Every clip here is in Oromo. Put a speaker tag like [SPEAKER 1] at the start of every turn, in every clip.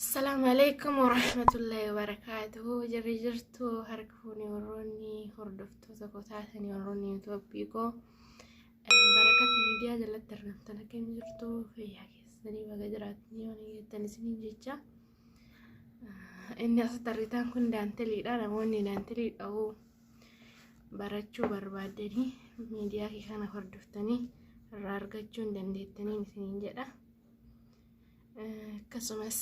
[SPEAKER 1] السلام عليكم ورحمة الله وبركاته. جري جرتو هركفوني وروني هردفتو تكوتاتني وروني توبيكو بركة ميديا جلت درنتنا كم جرتو في حكيستني وقدراتني ونيتني سنين جيجا إني أستريتان كن دانتلي أنا موني دانتلي أو براتشو بربادني ميديا كي كان هردفتني رارجتشون دندتني سنين جدا كسمس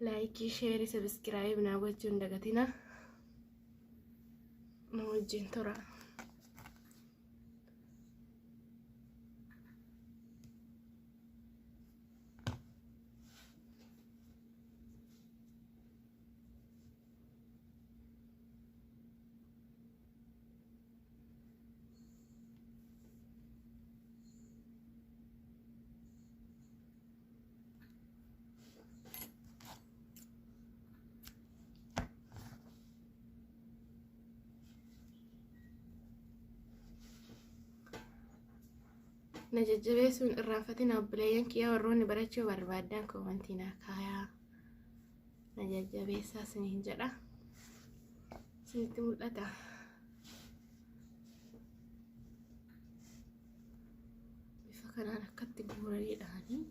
[SPEAKER 1] لايكي شيري سبسكرايب ناوجون دغتنا نوجين ترى نججبيسون الرافتنا بلاين كيا وروني براتشو بربادان كومنتينا كايا نججبيسا سنين جدا سنتي ملتا بفكر أنا كتب هوري داني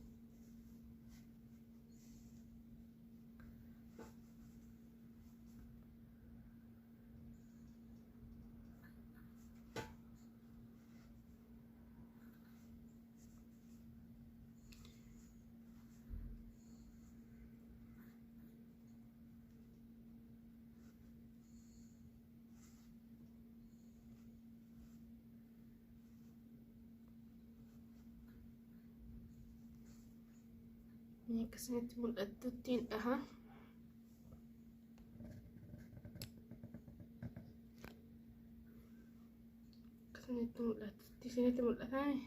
[SPEAKER 1] كسنتي ملتتين أها سنتي ملتاني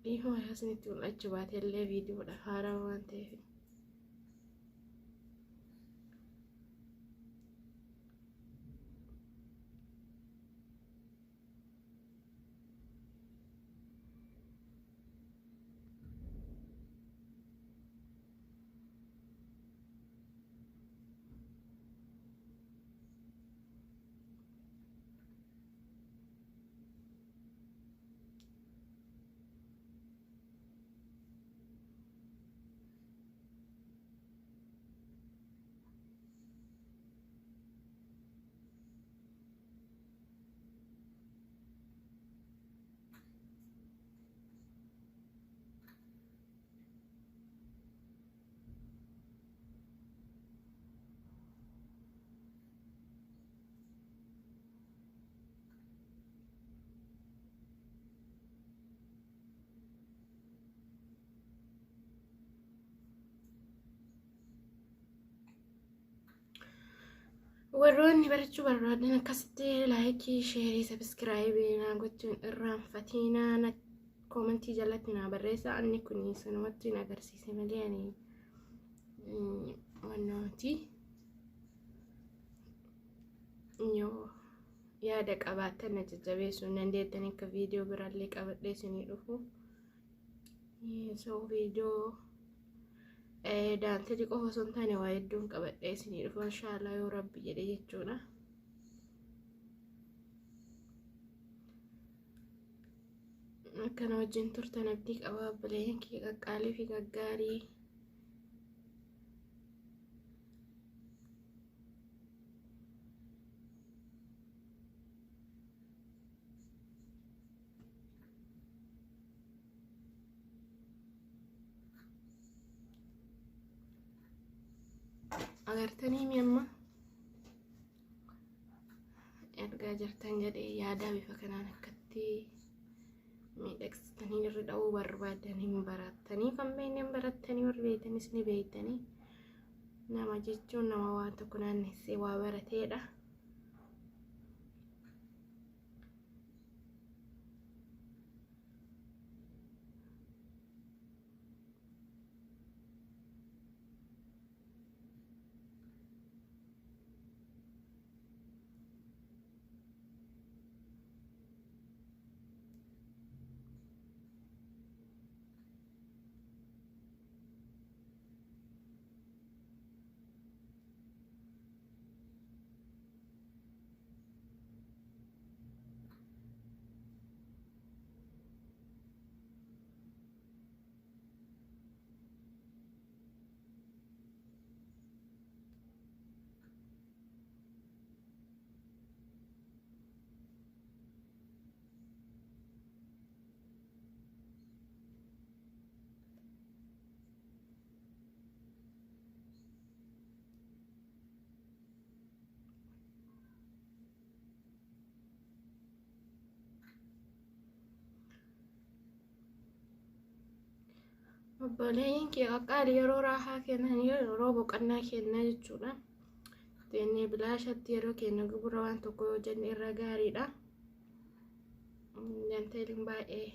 [SPEAKER 1] إيه هو يا سنتي ملتجبات اللي فيديو الأخارة وانتي وروني براتشو بربادان كستي لايكي شيري سبسكرايبي ناقوتون الرانفتينا نا كومنتي جلتنا بريسا أني كوني سنواتي ناقرسيسي ملياني ونوتي يو يادك أباتنا ججبيسو ننديتني كفيديو براليك أبتليسني رفو يسو فيديو دانتلي قفا سنتاني وايدون كبتليسني رفو إن شاء الله يا ربي جدي جتشونا كان وجين ترتنا بديك أباب بلين كي قالي في قاري agartanii mi'amma ergaa jirtan jedhee yaadaa bifa kanaan akkatti miidhagsitanii irra dha'uu barbaadan hin barattanii kan beekne barattanii warri beektanis ni beektanii nama jechuun nama waan tokko naannessee waa barateedha. obboleeyyiin kee qaqqaali yeroo raahaa kennan yeroo boqonnaa kennaa jechuudha. Teenyee bilaashatti yeroo kenna gubura waan tokko yoo jenne irra gaariidha. Danteeliin baay'ee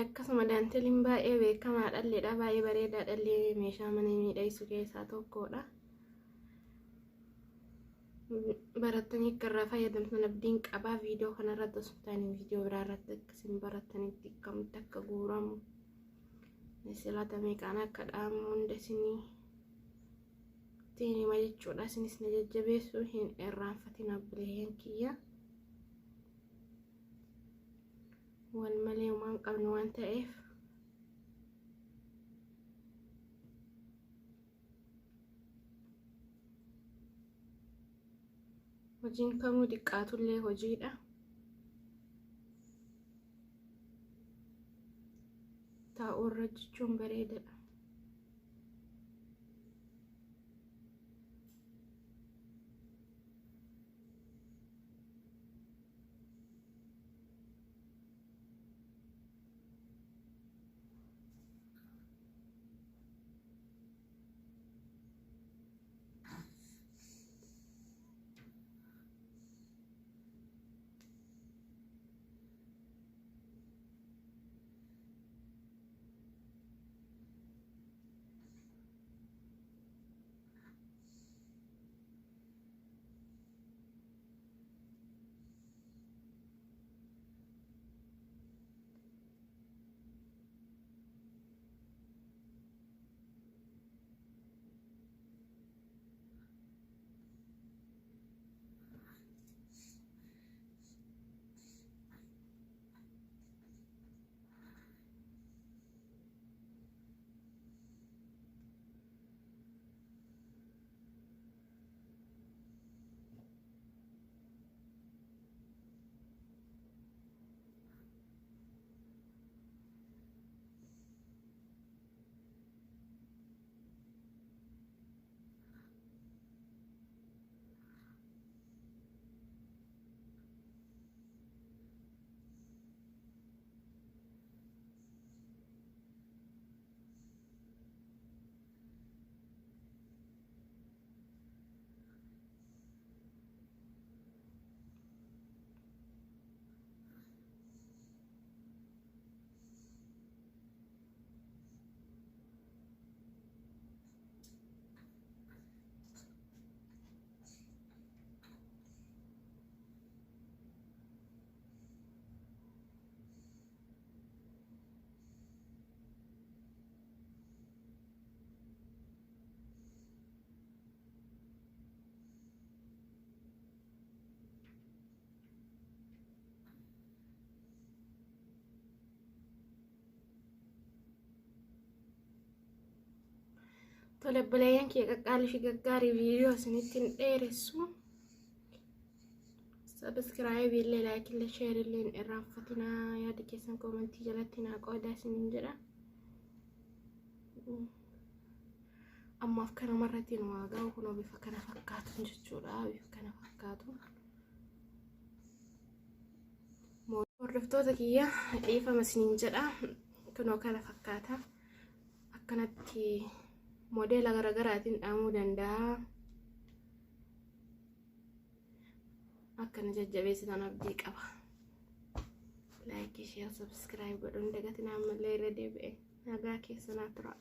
[SPEAKER 1] akkasuma danteeliin baay'ee beekamaa dhalleedha, baay'ee bareedaa, dhallee meeshaa mana miidhagsu keessaa tokkodha. Barattanii akka irraa fayyadamtan abdiin qabaa. Viidiyoo kanarratti osoo hin taane viidiyoo biraa irratti akkasiin barattanitti akkamitti akka guuramu silata meeqaan akka dhaamu hunda isinii hima jechuudha. Isinis na jajjabeessuu hin irraanfatin obboleeyyan kiyya. Wal malee waan qabnu waan ta'eef hojiin kamuu xiqqaatullee hojiidha. Taa'uu irra jechuun bareedaadha. Tole obboleeyyan kee qaqqaalii fi gaggaarii viidiyoo isinitti dheeressu. Subscribe illee like illee share illee hin irraanfatinaa. Yaada keessan koomentii jalatti naa qoodaa isiniin jedha. Ammaaf kanumarratti nu haa ga'u kunoo bifa kana fakkaatu jechuudha. Bifa kana fakkaatu. Hordoftoota kiyya dhiifama isiniin jedha. Kunoo kana fakkaata. Akkanatti modeela garaagaraatiin dhaamuu danda'a. Akkana jajjabeessitan abdii qaba. Like, share, subscribe godhuun dagatinaa ammallee irra deebi'e. Nagaa keessanaa tura.